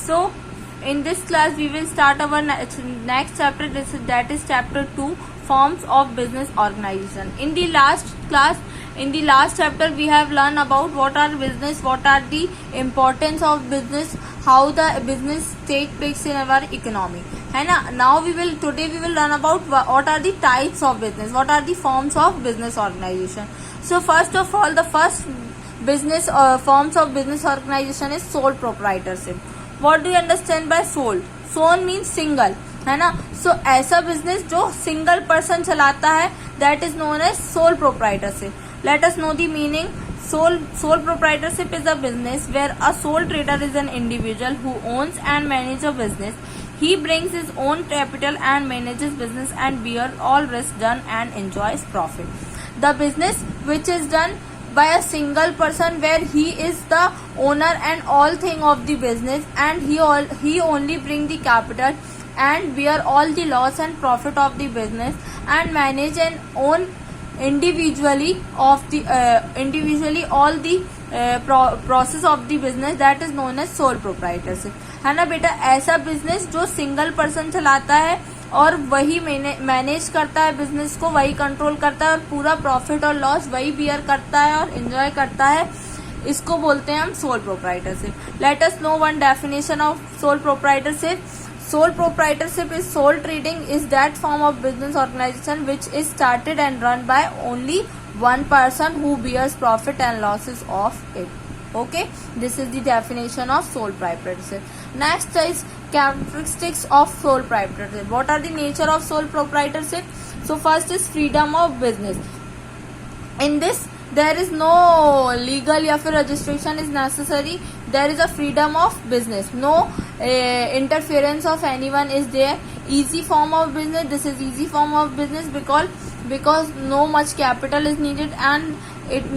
So in this class we will start our next chapter, that is chapter 2, forms of business organization. In the last chapter we have learned about what are business, what are the importance of business, how the business take place in our economy, है ना. Now today we will learn about what are the types of business, what are the forms of business organization. So first of all, the first business forms of business organization is sole proprietorship. What do you understand by sole? Sole means single, है ना. So ऐसा business जो single person चलाता है, that is known as sole proprietorship. Let us know the meaning. Sole proprietorship is a business where a sole trader is an individual who owns and manages a business. He brings his own capital and manages business and bears all risks done and enjoys profit. The business which is done by a single person where he is the owner and all thing of the business, and he only bring the capital and bear all the loss and profit of the business and manage and own individually all the process of the business, that is known as sole proprietorship, है ना बेटा. ऐसा business जो single person चलाता है और वही manage करता है बिजनेस को, वही कंट्रोल करता है और पूरा प्रॉफिट और लॉस वही बियर करता है और एंजॉय करता है, इसको बोलते हैं हम sole proprietorship. Let us know one definition of sole proprietorship. Sole proprietorship is sole trading is that form of business organization which is started and run by only one person who bears profit and losses of it. Okay, this is the definition of sole proprietorship. Next is characteristics of sole proprietorship. What are the nature of sole proprietorship? So first is freedom of business. In this there is no legal या फिर registration is necessary. There is a freedom of business. No interference of anyone is there. Easy form of business. This is easy form of business because no much capital is needed and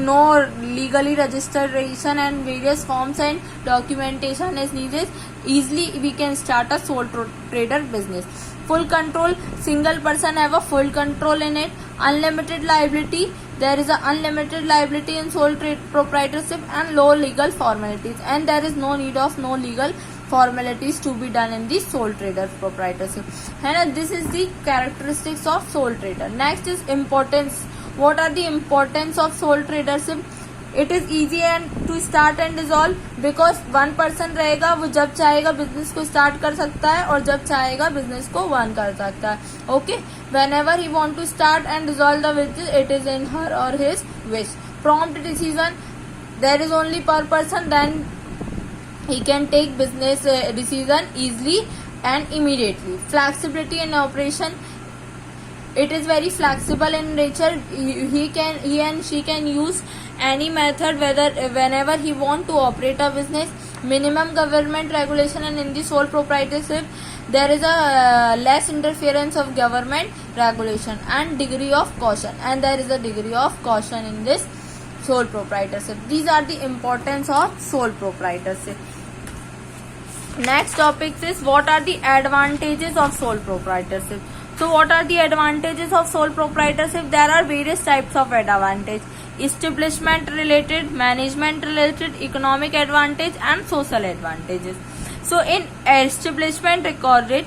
no legally registration and various forms and documentation is needed. Easily we can start a sole trader business. Full control. Single person have a full control in it. Unlimited liability. There is a unlimited liability in sole proprietorship and low legal formalities, and there is no need of no legal formalities to be done in the sole trader proprietorship, है ना. This is the characteristics of sole trader. Next is importance. What are the importance of sole tradership? It is easy and to start and dissolve because one person रहेगा, वो जब चाहेगा business को start कर सकता है और जब चाहेगा बिजनेस को बंद कर सकता है. Okay, whenever he want to start and dissolve the business, it is in her or his wish. Prompt decision. There is only per person, then he can take business decision easily and immediately. Flexibility in operation. It is very flexible in nature. He and she can use any method whenever he want to operate a business. Minimum government regulation, and in the sole proprietorship there is a less interference of government regulation and degree of caution, and there is a degree of caution in this sole proprietorship. These are the importance of sole proprietorship. Next topic is what are the advantages of sole proprietorship. So what are the advantages of sole proprietorship? There are various types of advantage. Establishment related, management related, economic advantage and social advantages. So in establishment recorded,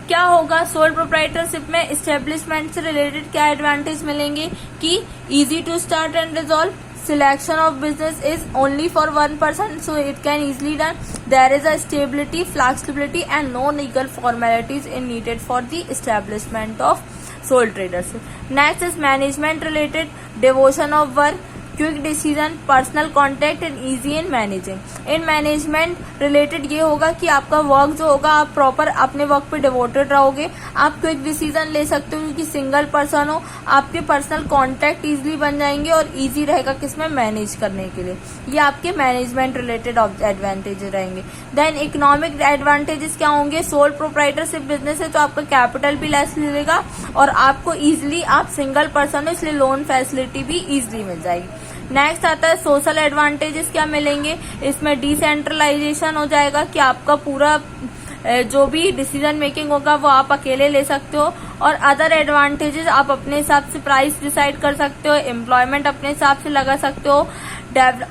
क्या होगा sole proprietorship में? Establishment से रिलेटेड क्या advantage मिलेंगे कि easy to start and resolve. Selection of business is only for one person, so it can easily done. There is a stability, flexibility and no legal formalities is needed for the establishment of sole tradership. Next is management related, devotion of work, quick decision, personal contact and easy in managing. In management related ये होगा कि आपका work जो होगा आप proper अपने work पे devoted रहोगे. आप क्विक डिसीजन ले सकते हो क्योंकि सिंगल पर्सन हो. आपके पर्सनल कॉन्टेक्ट इजीली बन जाएंगे और इजी रहेगा किसमें मैनेज करने के लिए. ये आपके मैनेजमेंट रिलेटेड एडवांटेज रहेंगे. देन इकोनॉमिक एडवांटेजेस क्या होंगे? सोल प्रोप्राइटरशिप बिजनेस है तो आपका कैपिटल भी लेस मिलेगा और आपको इजीली, आप सिंगल पर्सन हो इसलिए लोन फैसिलिटी भी इजीली मिल जाएगी. नेक्स्ट आता है सोशल एडवांटेजेस क्या मिलेंगे. इसमें डिसेंट्रलाइजेशन हो जाएगा कि आपका पूरा जो भी डिसीजन मेकिंग होगा वो आप अकेले ले सकते हो। और अदर एडवांटेजेस, आप अपने हिसाब से प्राइस डिसाइड कर सकते हो, एम्प्लॉयमेंट अपने हिसाब से लगा सकते हो,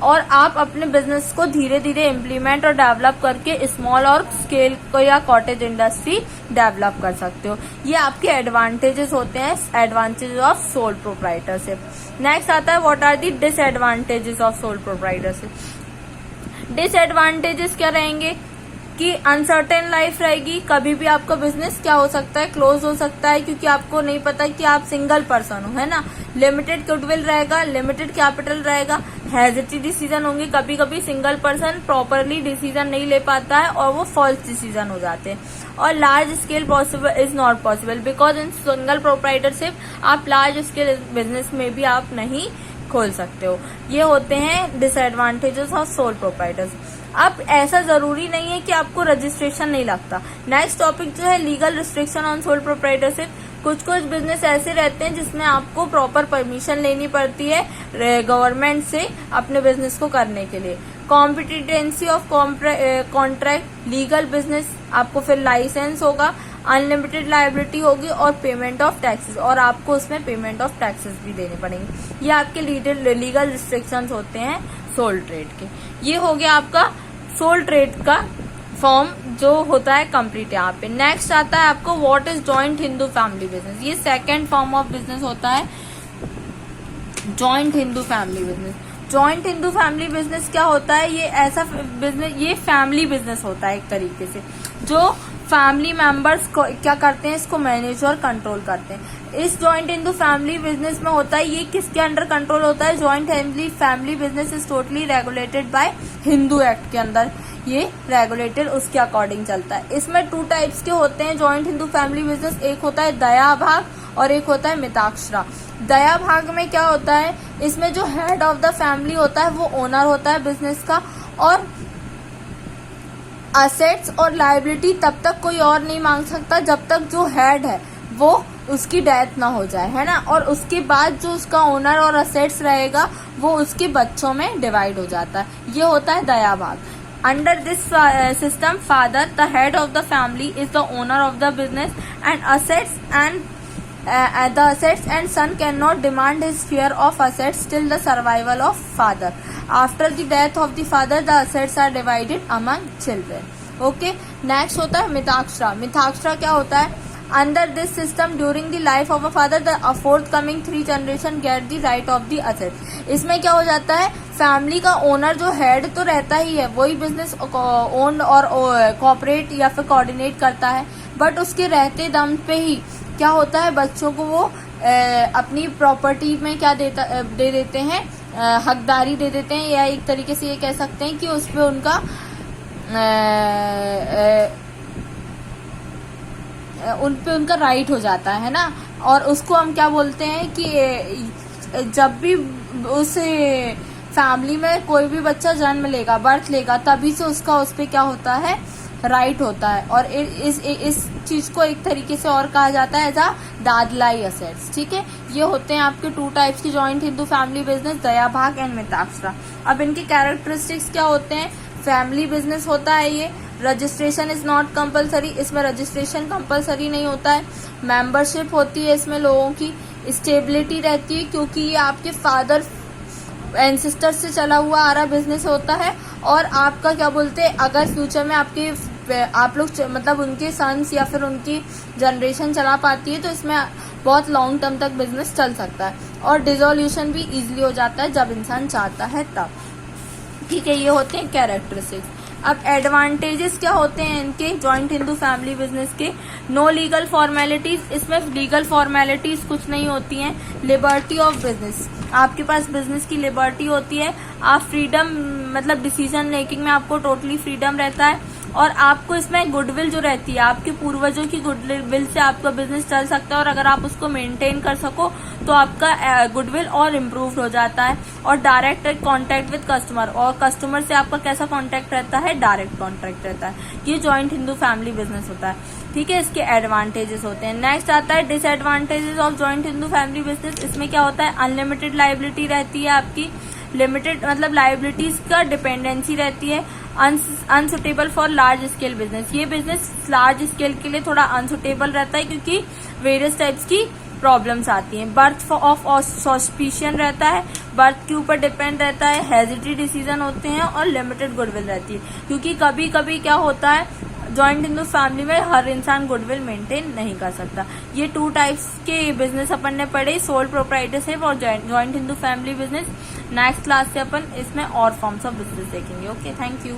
और आप अपने बिजनेस को धीरे धीरे इम्प्लीमेंट और डेवलप करके स्मॉल और स्केल को या कॉटेज इंडस्ट्री डेवलप कर सकते हो। ये आपके एडवांटेजेस होते हैं, advantages of sole proprietorship. Next आता है what are the disadvantages of sole proprietorship. Disadvantages क्या रहेंगे कि अनसर्टेन लाइफ रहेगी, कभी भी आपका बिजनेस क्या हो सकता है, क्लोज हो सकता है, क्योंकि आपको नहीं पता कि आप सिंगल पर्सन हो, है ना। लिमिटेड गुडविल रहेगा, लिमिटेड कैपिटल रहेगा, हैजिटी डिसीजन होंगे, कभी कभी सिंगल पर्सन प्रॉपरली डिसीजन नहीं ले पाता है और वो फॉल्स डिसीजन हो जाते हैं। और large scale possible is not possible because in single proprietorship आप लार्ज स्केल बिजनेस में भी आप नहीं खोल सकते हो। ये होते हैं डिसएडवांटेजेस ऑफ सोल प्रोप्राइटर्स। अब ऐसा जरूरी नहीं है कि आपको रजिस्ट्रेशन नहीं लगता। नेक्स्ट टॉपिक जो है legal restriction on sole proprietorship. कुछ बिजनेस ऐसे रहते हैं जिसमें आपको प्रॉपर परमिशन लेनी पड़ती है गवर्नमेंट से अपने बिजनेस को करने के लिए। कॉम्पिटिटेंसी ऑफ कॉन्ट्रैक्ट, लीगल बिजनेस आपको फिर लाइसेंस होगा, अनलिमिटेड लायबिलिटी होगी और पेमेंट ऑफ टैक्सेस, और आपको उसमें पेमेंट ऑफ टैक्सेस भी देने पड़ेंगे। ये आपके लीगल रिस्ट्रिक्शंस होते हैं सोल ट्रेड के। ये हो गया आपका सोल ट्रेड का फॉर्म जो होता है कंप्लीट यहाँ पे। नेक्स्ट आता है आपको what is joint Hindu family business. ये सेकंड फॉर्म ऑफ बिजनेस होता है joint Hindu family business. Joint Hindu family business क्या होता है, ये ऐसा बिजनेस, ये फैमिली बिजनेस होता है एक तरीके से, जो फैमिली मेंबर्स को क्या करते हैं, इसको मैनेज और कंट्रोल करते हैं। इस जॉइंट हिंदू फैमिली बिजनेस में होता है, ये किसके अंडर कंट्रोल होता है, joint family business is totally regulated by Hindu act के अंदर ये रेगुलेटेड उसके अकॉर्डिंग चलता है। इसमें 2 टाइप्स के होते हैं जॉइंट हिंदू फैमिली बिजनेस, एक होता है दया भाग और एक होता है मिताक्षरा। दया भाग में क्या होता है, इसमें जो हेड ऑफ द फैमिली होता है वो ओनर होता है बिजनेस का, और असेट्स और लायबिलिटी तब तक कोई और नहीं मांग सकता जब तक जो हेड है वो उसकी डेथ ना हो जाए, है ना। और उसके बाद जो उसका ओनर और असेट्स रहेगा वो उसके बच्चों में डिवाइड हो जाता है। ये होता है दया भाग। Under this system, father, the head of the family, is the owner of the business, and the assets and son cannot demand his share of assets till the survival of father. After the death of the father, the assets are divided among children. Okay. Next होता है मिताक्षरा। मिताक्षरा क्या होता है, Under this system, during the life of a father, the forthcoming 3 generation get the right of the assets. इसमें क्या हो जाता है, फैमिली का ओनर जो हेड तो रहता ही है, वही बिजनेस ओन और कॉपरेट या फिर कोऑर्डिनेट करता है, बट उसके रहते दम पे ही क्या होता है, बच्चों को वो अपनी प्रॉपर्टी में क्या दे देते हैं, हकदारी दे देते हैं, या एक तरीके से ये कह सकते हैं कि उस पे उनका उन पे उनका राइट हो जाता है ना। और उसको हम क्या बोलते हैं कि जब भी उस फैमिली में कोई भी बच्चा जन्म लेगा, बर्थ लेगा, तभी से उसका उस पे क्या होता है, राइट होता है। और इस चीज को एक तरीके से और कहा जाता है एज अ दादलाई असेट्स। ठीक है, ये होते हैं आपके 2 टाइप्स की जॉइंट हिंदू फैमिली बिजनेस, दया भाग एंड मिताक्षरा। अब इनके कैरेक्टरिस्टिक्स क्या होते हैं, फैमिली बिजनेस होता है ये, रजिस्ट्रेशन इज नॉट कंपलसरी, इसमें रजिस्ट्रेशन कंपलसरी नहीं होता है, मेंबरशिप होती है इसमें लोगों की, स्टेबिलिटी रहती है क्योंकि ये आपके फादर एंसेस्टर से चला हुआ आ रहा बिजनेस होता है। और आपका क्या बोलते हैं, अगर फ्यूचर में आप लोग मतलब उनके सन्स या फिर उनकी जनरेशन चला पाती है तो इसमें बहुत लॉन्ग टर्म तक बिजनेस चल सकता है। और डिसोल्यूशन भी इजीली हो जाता है जब इंसान चाहता है तब। ठीक है, ये होते हैं कैरेक्टरिस्टिक्स। अब एडवांटेजेस क्या होते हैं इनके जॉइंट हिंदू फैमिली बिजनेस के, नो लीगल फॉर्मेलिटीज, इसमें लीगल फॉर्मेलिटीज कुछ नहीं होती हैं। लिबर्टी ऑफ बिजनेस, आपके पास बिजनेस की लिबर्टी होती है, आप फ्रीडम मतलब डिसीजन मेकिंग में आपको टोटली फ्रीडम रहता है। और आपको इसमें गुडविल जो रहती है, आपके पूर्वजों की गुडविल से आपका बिजनेस चल सकता है, और अगर आप उसको मेंटेन कर सको तो आपका गुडविल और इम्प्रूव हो जाता है। और डायरेक्ट कॉन्टेक्ट विद कस्टमर, और कस्टमर से आपका कैसा कॉन्टेक्ट रहता है, डायरेक्ट कॉन्टेक्ट रहता है। ये जॉइंट हिंदू फैमिली बिजनेस होता है। ठीक है, इसके एडवांटेजेस होते हैं। नेक्स्ट आता है disadvantages of joint Hindu family business. इसमें क्या होता है, अनलिमिटेड लायबिलिटी रहती है आपकी, लिमिटेड मतलब लायबिलिटीज का डिपेंडेंसी रहती है, unsuitable for large scale business. ये बिजनेस लार्ज स्केल के लिए थोड़ा अनसुटेबल रहता है क्योंकि वेरियस टाइप्स की प्रॉब्लम्स आती हैं। बर्थ ऑफ सस्पिशन रहता है, बर्थ के ऊपर डिपेंड रहता है, हेजिटी डिसीजन होते हैं और लिमिटेड गुडविल रहती है। क्योंकि कभी कभी क्या होता है, जॉइंट हिंदू फैमिली में हर इंसान गुडविल मेंटेन नहीं कर सकता। ये 2 टाइप्स के बिजनेस अपन ने पढ़े, सोल प्रोप्राइटरशिप और joint Hindu family business. Next class से अपन इसमें और फॉर्म्स ऑफ बिजनेस देखेंगे। Okay, thank you.